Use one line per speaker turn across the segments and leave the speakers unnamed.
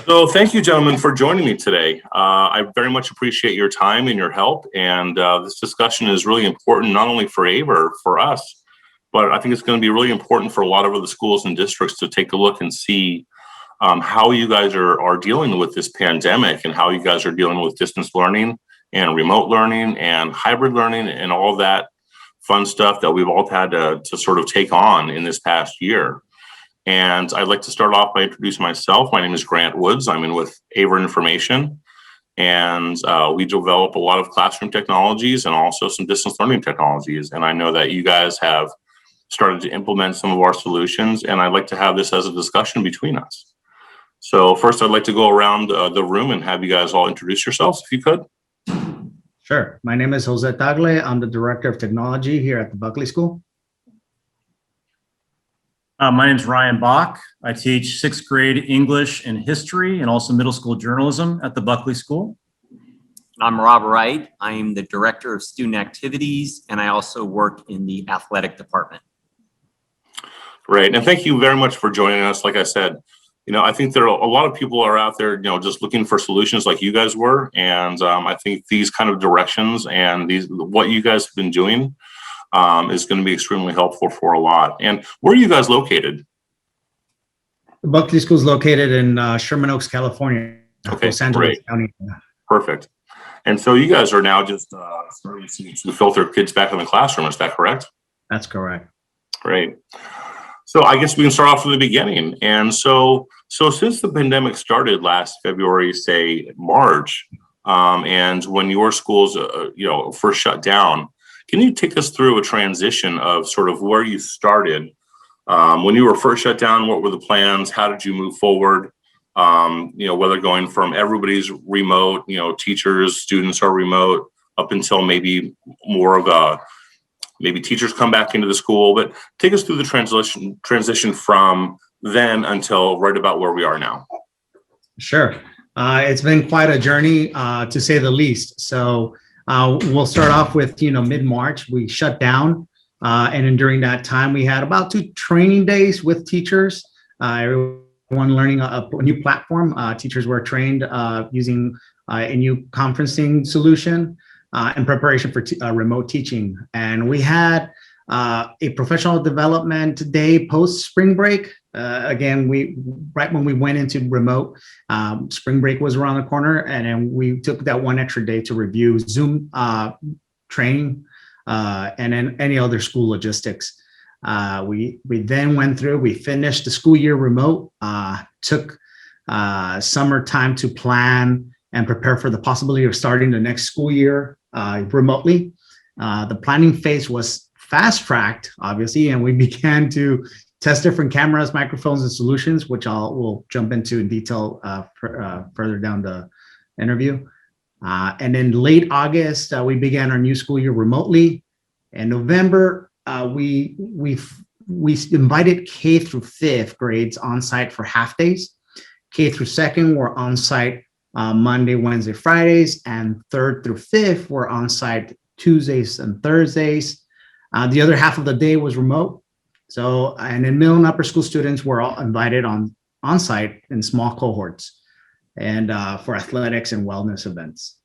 So thank you, gentlemen, for joining me today. I very much appreciate your time and your help. And this discussion is really important, not only for AVer, for us, but I think it's going to be really important for a lot of other schools and districts to take a look and see how you guys are dealing with this pandemic and how you guys are dealing with distance learning and remote learning and hybrid learning and all of that fun stuff that we've all had to sort of take on in this past year. And I'd like to start off by introducing myself. My name is Grant Woods. I'm in with AVer Information, and we develop a lot of classroom technologies and also some distance learning technologies. And I know that you guys have started to implement some of our solutions, and I'd like to have this as a discussion between us. So first, I'd like to go around the room and have you guys all introduce yourselves, if you could.
Sure. My name is Jose Tagle. I'm the Director of Technology here at the Buckley School.
My name is Ryan Bach. I teach 6th grade English and history and also middle school journalism at the Buckley School.
I'm Rob Wright. I am the Director of Student Activities, and I also work in the athletic department.
Great, and thank you very much for joining us. Like I said, I think there are a lot of people are out there, just looking for solutions like you guys were. And I think these kind of directions and what you guys have been doing is going to be extremely helpful for a lot. And where are you guys located?
The Buckley School is located in Sherman Oaks, California.
Okay,
Los Angeles County.
Perfect. And so you guys are now just starting to filter kids back in the classroom. Is that correct?
That's correct.
Great. So I guess we can start off from the beginning. And so since the pandemic started last February, say March, and when your schools, first shut down, can you take us through a transition of sort of where you started when you were first shut down? What were the plans? How did you move forward? Whether going from everybody's remote, teachers, students are remote, up until maybe more of a maybe teachers come back into the school, but take us through the transition from then until right about where we are now.
Sure. It's been quite a journey, to say the least. So we'll start off with, mid-March, we shut down. And then during that time, we had about 2 training days with teachers, everyone learning a new platform. Teachers were trained using a new conferencing solution in preparation for remote teaching. And we had a professional development day post spring break. Again, right when we went into remote, spring break was around the corner, and then we took that 1 extra day to review Zoom training and then any other school logistics. We then went through, we finished the school year remote, took summer time to plan and prepare for the possibility of starting the next school year remotely. The planning phase was fast-tracked, obviously, and we began to test different cameras, microphones, and solutions, which we'll jump into in detail further down the interview. And then late August, we began our new school year remotely. In November, we invited K through 5th grades on site for half days. K through 2nd were on site Monday, Wednesday, Fridays, and 3rd through 5th were on site Tuesdays and Thursdays. The other half of the day was remote. So, and then middle and upper school students were all invited on site in small cohorts and for athletics and wellness events.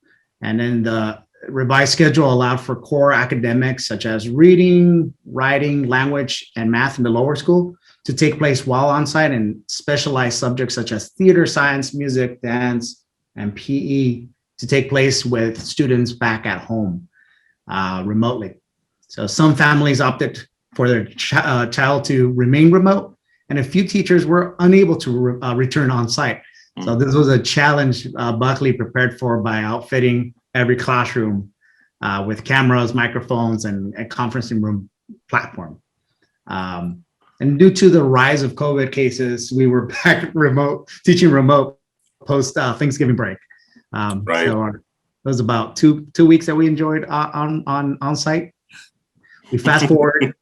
And then the revised schedule allowed for core academics such as reading, writing, language, and math in the lower school to take place while on site, and specialized subjects such as theater, science, music, dance, and PE to take place with students back at home remotely. So some families opted for their child to remain remote, and a few teachers were unable to return on site. So this was a challenge Buckley prepared for by outfitting every classroom with cameras, microphones, and a conferencing room platform. And due to the rise of COVID cases, we were back remote, teaching remote post Thanksgiving break.
Right.
So it was about two weeks that we enjoyed on site. We fast forward,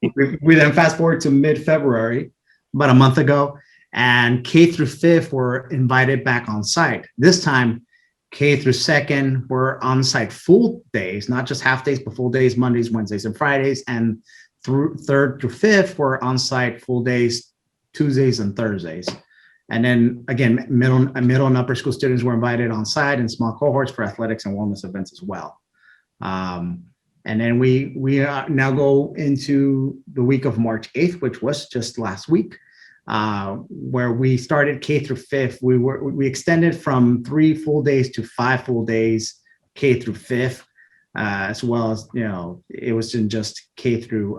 we then fast forward to mid-February, about a month ago, and K through 5th were invited back on site. This time, K through 2nd were on site full days, not just half days, but full days, Mondays, Wednesdays, and Fridays. And through 3rd through 5th were on site full days, Tuesdays and Thursdays. And then again, middle and upper school students were invited on site in small cohorts for athletics and wellness events as well. And then we now go into the week of March 8th, which was just last week, where we started K through 5th. We extended from 3 full days to 5 full days K through 5th, as well as, it wasn't just K through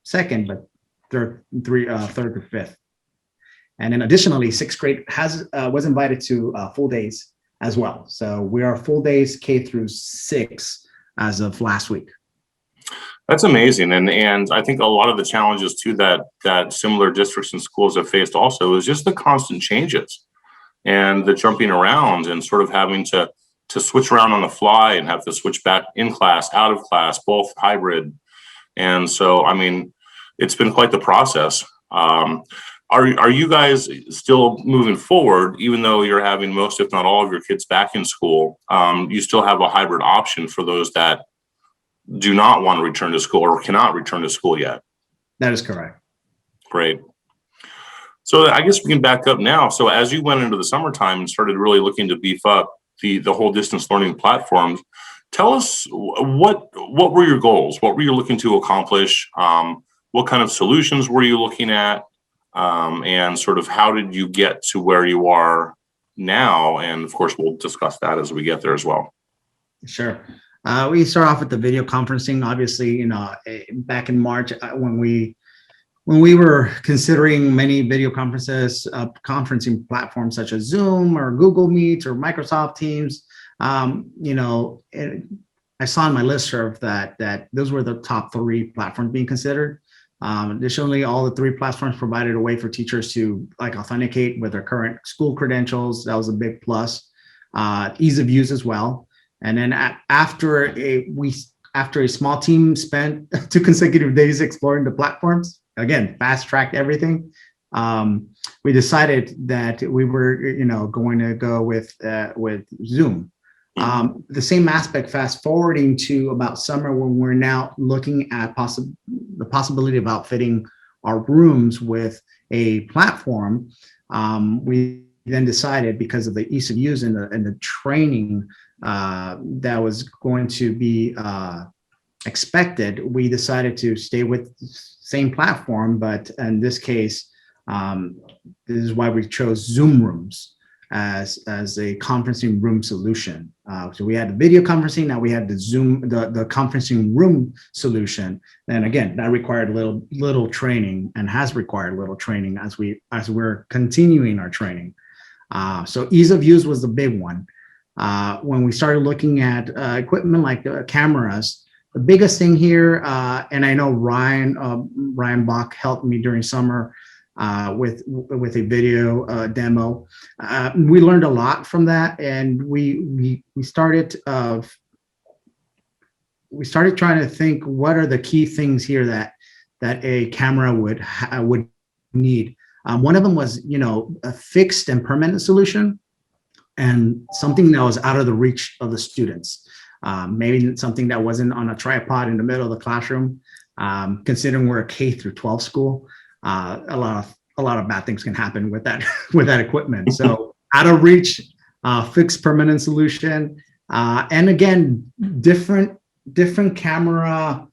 2nd, but third through 5th. And then additionally, 6th grade was invited to full days as well. So we are full days K through 6 as of last week.
That's amazing. And I think a lot of the challenges too that similar districts and schools have faced also is just the constant changes and the jumping around and sort of having to switch around on the fly and have to switch back in class, out of class, both hybrid. And so, I mean, it's been quite the process. Are you guys still moving forward, even though you're having most, if not all of your kids back in school? You still have a hybrid option for those that do not want to return to school or cannot return to school yet?
That is correct.
Great. So I guess we can back up now. So as you went into the summertime and started really looking to beef up the whole distance learning platforms, tell us what were your goals? What were you looking to accomplish? What kind of solutions were you looking at? And sort of how did you get to where you are now? And of course, we'll discuss that as we get there as well.
Sure. We start off with the video conferencing. Obviously, back in March, when we were considering many video conferences, conferencing platforms such as Zoom or Google Meet or Microsoft Teams, I saw on my listserv that those were the top 3 platforms being considered. Additionally, all the 3 platforms provided a way for teachers to authenticate with their current school credentials. That was a big plus. Ease of use as well. And then after a small team spent 2 consecutive days exploring the platforms, again, fast-tracked everything, we decided that we were, going to go with Zoom. The same aspect, fast forwarding to about summer, when we're now looking at the possibility of outfitting our rooms with a platform, we then decided, because of the ease of use and the training that was going to be expected, we decided to stay with the same platform, but in this case, this is why we chose Zoom Rooms as a conferencing room solution. So we had the video conferencing, now we had the Zoom, the conferencing room solution. And again, that required little training and has required little training as we're continuing our training. So ease of use was the big one. When we started looking at equipment like cameras, the biggest thing here, and I know Ryan Bach helped me during summer with a video demo. We learned a lot from that, and we started trying to think, what are the key things here that a camera would need. One of them was, a fixed and permanent solution, and something that was out of the reach of the students. Maybe something that wasn't on a tripod in the middle of the classroom. Considering we're a K through 12 school, a lot of bad things can happen with that equipment. So out of reach, fixed permanent solution, and again, different camera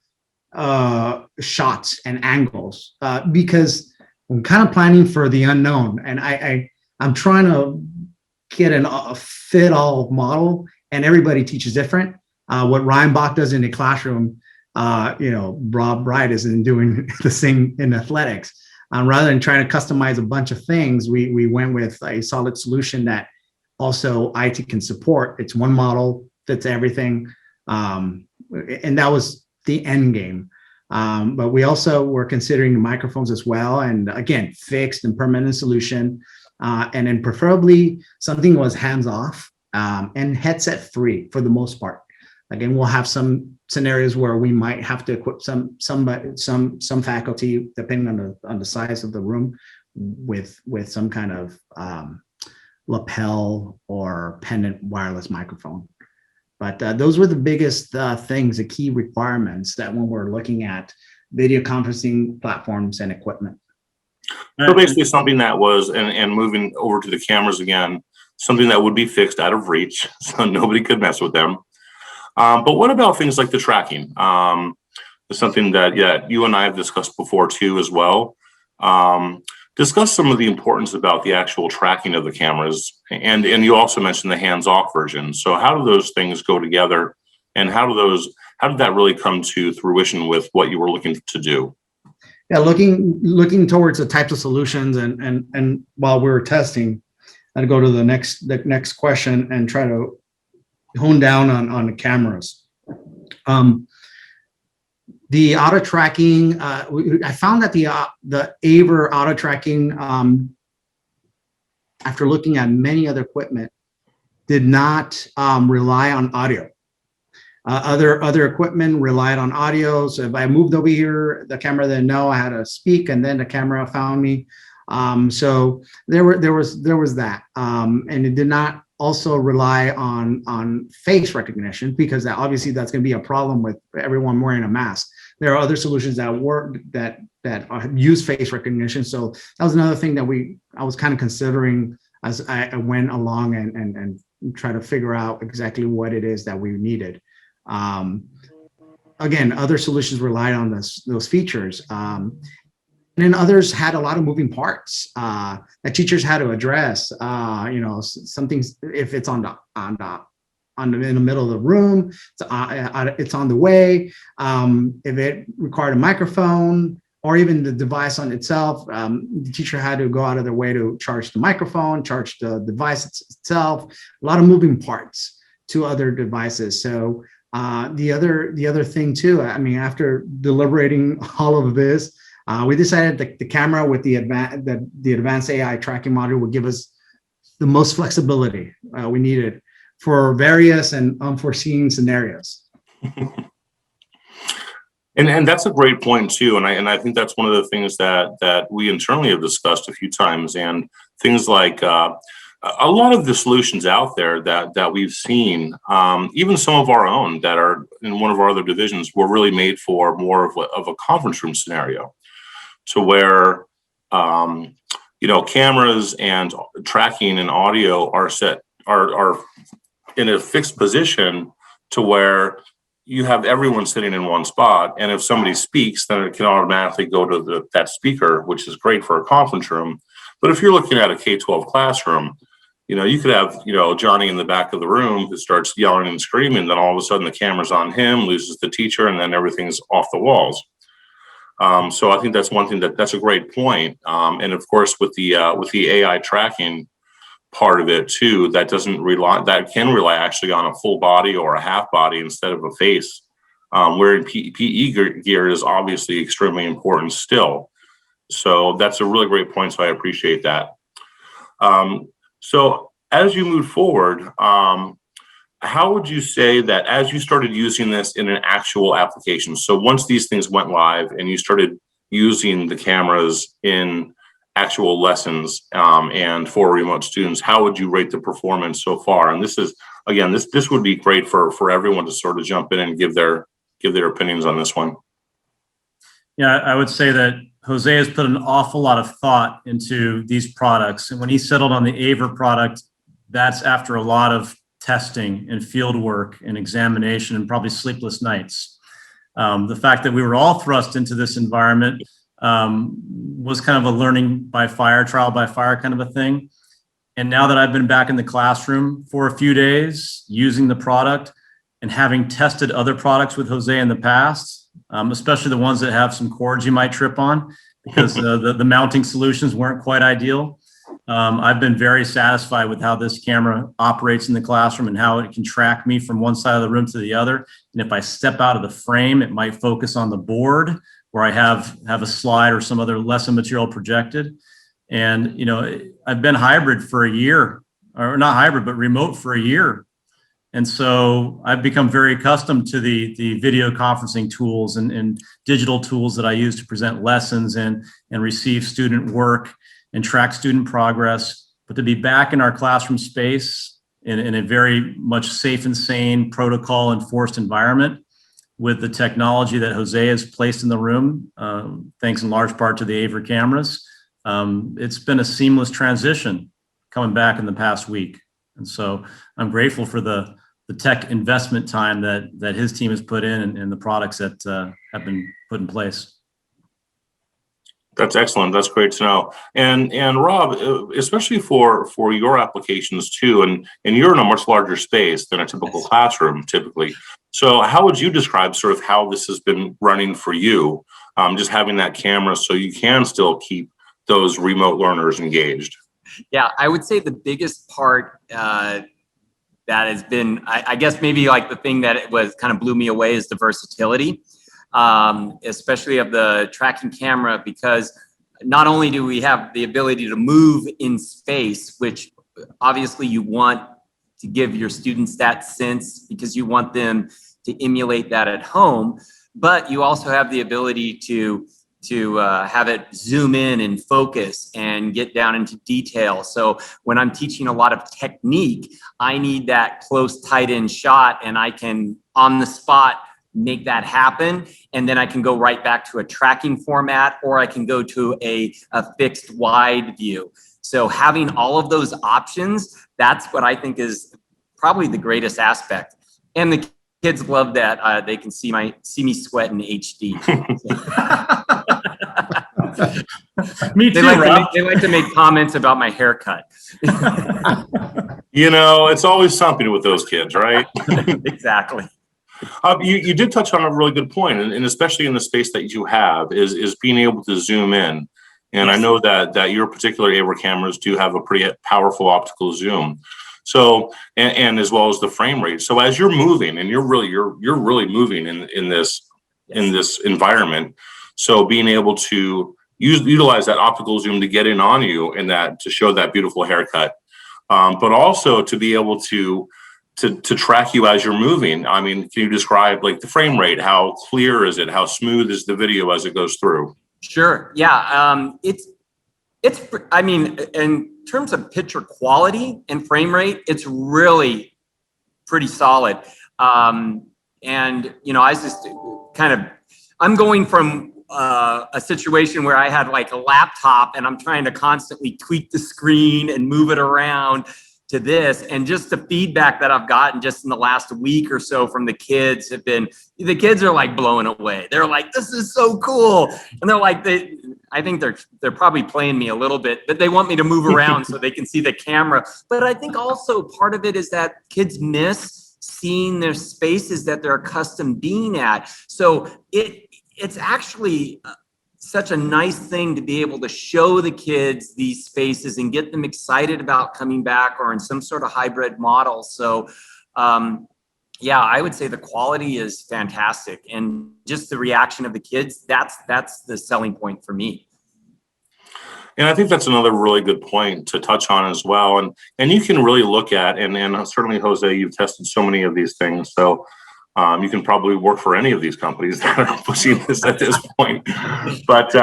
shots and angles, because I'm kind of planning for the unknown, and I'm trying to get a fit all model, and everybody teaches different. What Ryan Bach does in the classroom, Rob Wright isn't doing the same in athletics. Rather than trying to customize a bunch of things, we went with a solid solution that also IT can support. It's one model, fits everything, and that was the end game. But we also were considering the microphones as well, and again, fixed and permanent solution, and then preferably something that was hands-off and headset-free for the most part. Again, we'll have some scenarios where we might have to equip some faculty, depending on the size of the room, with some kind of lapel or pendant wireless microphone. But those were the biggest things, the key requirements that when we're looking at video conferencing platforms and equipment.
So basically something that was, and moving over to the cameras again, something that would be fixed out of reach, so nobody could mess with them. But what about things like the tracking? It's something that, yeah, you and I have discussed before too as well. Discuss some of the importance about the actual tracking of the cameras, and you also mentioned the hands-off version. So how do those things go together, and how did that really come to fruition with what you were looking to do?
Yeah, looking towards the types of solutions, and while we were testing, I'd go to the next question and try to hone down on the cameras. The auto tracking, I found that the AVer auto tracking, after looking at many other equipment, did not rely on audio. Other equipment relied on audio. So if I moved over here, the camera didn't know I had to speak, and then the camera found me. So there was that, and it did not also rely on face recognition, because obviously that's going to be a problem with everyone wearing a mask. There are other solutions that work that use face recognition. So that was another thing that I was kind of considering as I went along and try to figure out exactly what it is that we needed. Again, other solutions relied on those features. And then others had a lot of moving parts that teachers had to address. Some things, if it's in the middle of the room, it's on the way. If it required a microphone, or even the device on itself, the teacher had to go out of their way to charge the microphone, charge the device itself. A lot of moving parts to other devices. So the other thing too, I mean, after deliberating all of this, we decided that the camera with the advanced AI tracking module would give us the most flexibility we needed for various and unforeseen scenarios.
And that's a great point too, and I think that's one of the things that we internally have discussed a few times, and things like a lot of the solutions out there that we've seen, even some of our own that are in one of our other divisions, were really made for more of a conference room scenario, to where cameras and tracking and audio are in a fixed position, to where you have everyone sitting in one spot, and if somebody speaks, then it can automatically go to that speaker, which is great for a conference room. But if you're looking at a K-12 classroom, you could have, Johnny in the back of the room who starts yelling and screaming, then all of a sudden the camera's on him, loses the teacher, and then everything's off the walls. So I think that's one thing that's a great point. And of course, with the AI tracking part of it too, that can rely actually on a full body or a half body instead of a face. Wearing PPE gear is obviously extremely important still. So that's a really great point. So I appreciate that. So as you move forward, how would you say that as you started using this in an actual application? So once these things went live and you started using the cameras in actual lessons and for remote students, how would you rate the performance so far? And this is, again, this would be great for everyone to sort of jump in and give their opinions on this one.
Yeah, I would say that Jose has put an awful lot of thought into these products. And when he settled on the AVer product, that's after a lot of testing and field work and examination and probably sleepless nights. The fact that we were all thrust into this environment was kind of a learning by fire, trial by fire kind of a thing. And now that I've been back in the classroom for a few days using the product and having tested other products with Jose in the past, especially the ones that have some cords you might trip on, because the mounting solutions weren't quite ideal. I've been very satisfied with how this camera operates in the classroom and how it can track me from one side of the room to the other. And if I step out of the frame, it might focus on the board where I have a slide or some other lesson material projected. And, I've been hybrid for a year, or not hybrid, but remote for a year. And so I've become very accustomed to the video conferencing tools and digital tools that I use to present lessons and receive student work and track student progress. But to be back in our classroom space in a very much safe and sane, protocol enforced environment with the technology that Jose has placed in the room, thanks in large part to the AVer cameras, it's been a seamless transition coming back in the past week. And so I'm grateful for the tech investment time that his team has put in and the products that have been put in place.
That's excellent. That's great to know. And Rob, especially for your applications too, and you're in a much larger space than a typical classroom typically. So how would you describe sort of how this has been running for you, just having that camera so you can still keep those remote learners engaged?
Yeah, I would say the biggest part that has been, I guess maybe like the thing that it was kind of blew me away is the versatility. Especially of the tracking camera, because not only do we have the ability to move in space, which obviously you want to give your students that sense because you want them to emulate that at home, but you also have the ability to have it zoom in and focus and get down into detail. So when I'm teaching a lot of technique, I need that close, tight-in shot, and I can on the spot make that happen, and then I can go right back to a tracking format, or I can go to a fixed wide view. So having all of those options, that's what I think is probably the greatest aspect. And the kids love that they can see me sweat in HD.
Me too,
they like to make comments about my haircut.
You know, it's always something with those kids, right?
Exactly.
You did touch on a really good point, and especially in the space that you have, is being able to zoom in. And I know that your particular AVer cameras do have a pretty powerful optical zoom. So, and as well as the frame rate. So as you're moving, and you're really moving in this environment. So being able to utilize that optical zoom to get in on you and that to show that beautiful haircut, but also to be able to track you as you're moving. I mean, can you describe like the frame rate? How clear is it? How smooth is the video as it goes through?
Sure. Yeah. I mean, in terms of picture quality and frame rate, it's really pretty solid. And, you know, I was just I'm going from a situation where I had like a laptop and I'm trying to constantly tweak the screen and move it around to this, and just the feedback that I've gotten just in the last week or so from the kids the kids are like blown away. They're like, this is so cool. And they're like, I think they're probably playing me a little bit, but they want me to move around so they can see the camera. But I think also part of it is that kids miss seeing their spaces that they're accustomed being at. So it's actually such a nice thing to be able to show the kids these spaces and get them excited about coming back or in some sort of hybrid model. So yeah, I would say the quality is fantastic, and just the reaction of the kids, that's the selling point for me.
And I think that's another really good point to touch on as well. And you can really look at, and certainly Jose, you've tested so many of these things. So you can probably work for any of these companies that are pushing this at this point. But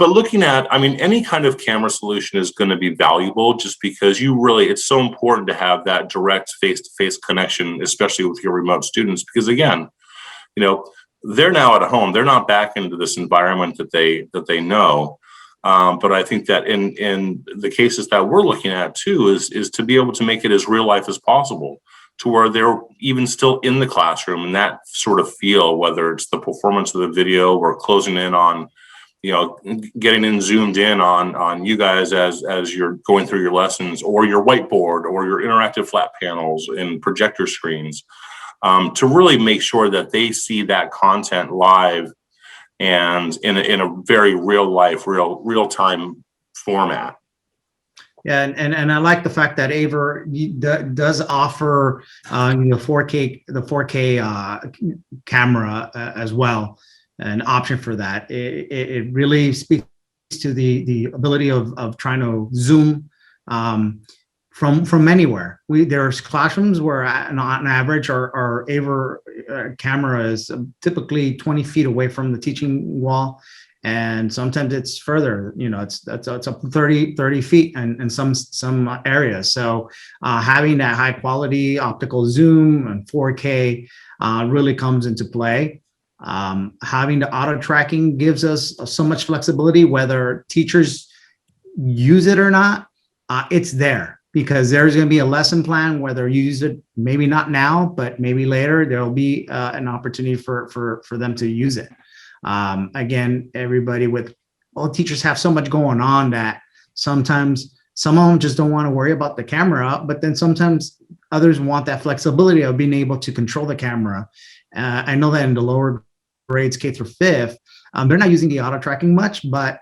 looking at, I mean, any kind of camera solution is going to be valuable just because it's so important to have that direct face-to-face connection, especially with your remote students, because again, you know, they're now at home. They're not back into this environment that they know. But I think that in the cases that we're looking at too is to be able to make it as real life as possible, to where they're even still in the classroom and that sort of feel, whether it's the performance of the video or closing in on, you know, getting in zoomed in on you guys as you're going through your lessons, or your whiteboard or your interactive flat panels and projector screens, to really make sure that they see that content live and in a very real life, real time format.
Yeah, and I like the fact that AVer does offer the 4K camera as well, an option for that. It really speaks to the ability of trying to zoom from anywhere. There's classrooms where on average our AVer camera is typically 20 feet away from the teaching wall. And sometimes it's further, you know, it's up 30 feet in some areas. So having that high quality optical zoom and 4K really comes into play. Having the auto tracking gives us so much flexibility, whether teachers use it or not, it's there because there's going to be a lesson plan, whether you use it, maybe not now, but maybe later, there'll be an opportunity for them to use it. Again, all teachers have so much going on that sometimes some of them just don't want to worry about the camera, but then sometimes others want that flexibility of being able to control the camera. I know that in the lower grades, K through 5th, they're not using the auto tracking much, but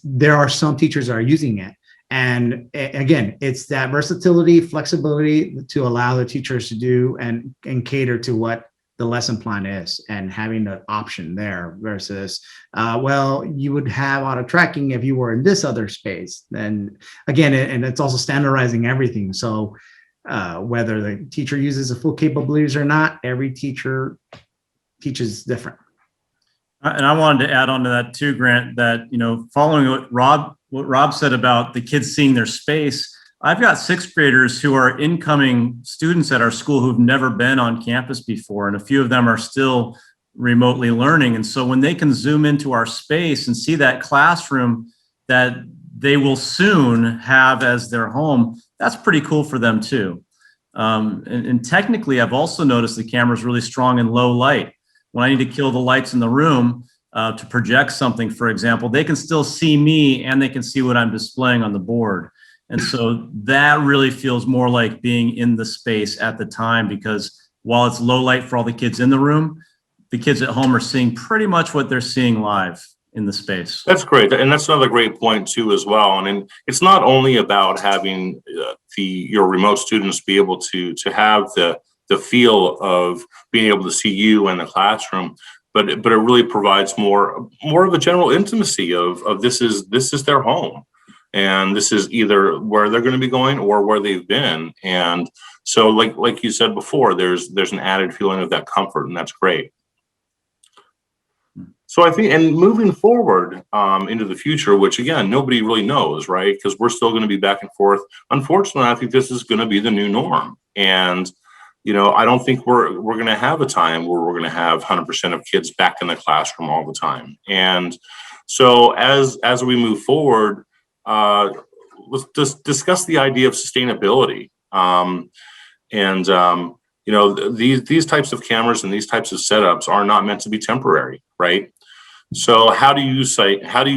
there are some teachers that are using it. And again, it's that versatility, flexibility to allow the teachers to do and cater to what the lesson plan is, and having the option there versus, well, you would have auto tracking if you were in this other space. Then again, and it's also standardizing everything. So whether the teacher uses the full capabilities or not, every teacher teaches different.
And I wanted to add on to that too, Grant, that, following what Rob said about the kids seeing their space, I've got 6th graders who are incoming students at our school who've never been on campus before, and a few of them are still remotely learning. And so when they can zoom into our space and see that classroom that they will soon have as their home, that's pretty cool for them too. And technically, I've also noticed the camera is really strong in low light. When I need to kill the lights in the room to project something, for example, they can still see me and they can see what I'm displaying on the board. And so that really feels more like being in the space at the time, because while it's low light for all the kids in the room, the kids at home are seeing pretty much what they're seeing live in the space.
That's great. And that's another great point too, as well. And it's not only about having your remote students be able to have the feel of being able to see you in the classroom, but it really provides more of a general intimacy of this is their home. And this is either where they're going to be going or where they've been. And so like you said before, there's an added feeling of that comfort, and that's great. So I think, and moving forward into the future, which again, nobody really knows, right? Because we're still going to be back and forth. Unfortunately, I think this is going to be the new norm. And, I don't think we're going to have a time where we're going to have 100% of kids back in the classroom all the time. And so as we move forward, let's just discuss the idea of sustainability. These types of cameras and these types of setups are not meant to be temporary, right? So how do you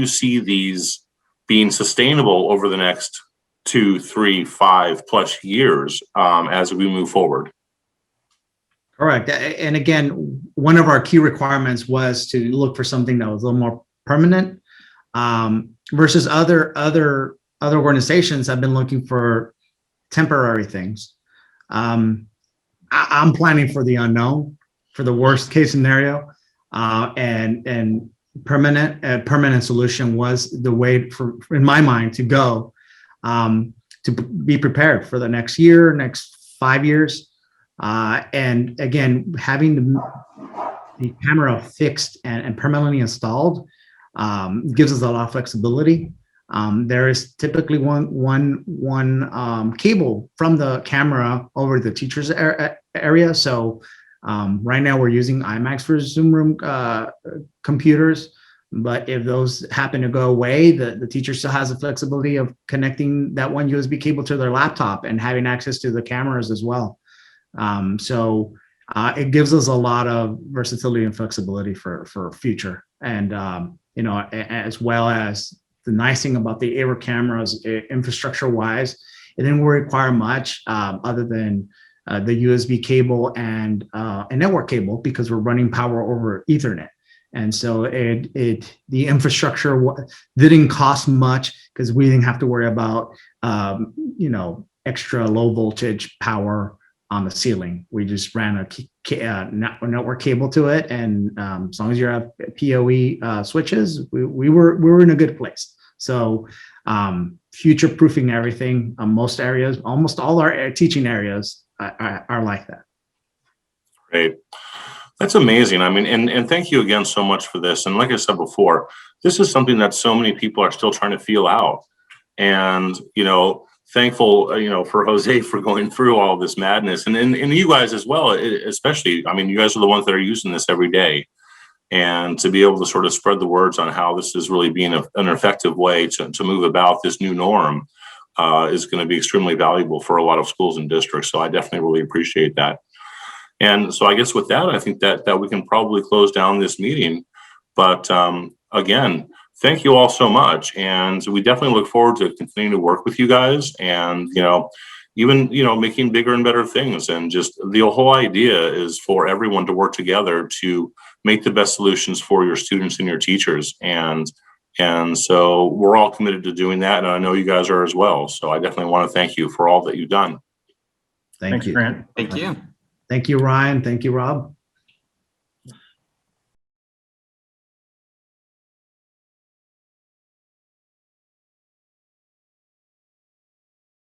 see these being sustainable over the next 2, 3, 5+ years as we move forward?
Correct. And again, one of our key requirements was to look for something that was a little more permanent, versus other organizations have been looking for temporary things. I'm planning for the unknown, for the worst case scenario, and permanent solution was the way in my mind to go, to be prepared for the next year, next 5 years. And again, having the camera fixed and permanently installed gives us a lot of flexibility. There is typically one cable from the camera over the teacher's area. So right now we're using IMAX for Zoom room computers, but if those happen to go away, the teacher still has the flexibility of connecting that one USB cable to their laptop and having access to the cameras as well. So it gives us a lot of versatility and flexibility for future. And as well as the nice thing about the AVer cameras, infrastructure wise, it didn't require much other than the USB cable and a network cable, because we're running power over Ethernet. And so the infrastructure didn't cost much, because we didn't have to worry about extra low voltage power on the ceiling. We just ran a network cable to it, and as long as you have PoE switches, we were in a good place. So future proofing everything. Most areas, almost all our teaching areas are like that.
Great. That's amazing. I mean, and thank you again so much for this. And like I said before, this is something that so many people are still trying to feel out. And, thankful, for Jose for going through all this madness, and you guys as well, especially. I mean, you guys are the ones that are using this every day. and to be able to sort of spread the words on how this is really being an effective way to move about this new norm is going to be extremely valuable for a lot of schools and districts. So I definitely really appreciate that. And so I guess with that, I think that we can probably close down this meeting. But again, thank you all so much. And we definitely look forward to continuing to work with you guys and, even, making bigger and better things. And just the whole idea is for everyone to work together to make the best solutions for your students and your teachers. And so we're all committed to doing that. And I know you guys are as well. So I definitely want to thank you for all that you've done.
Thank
Thanks,
you.
Grant.
Thank you.
Thank you, Ryan. Thank you, Rob.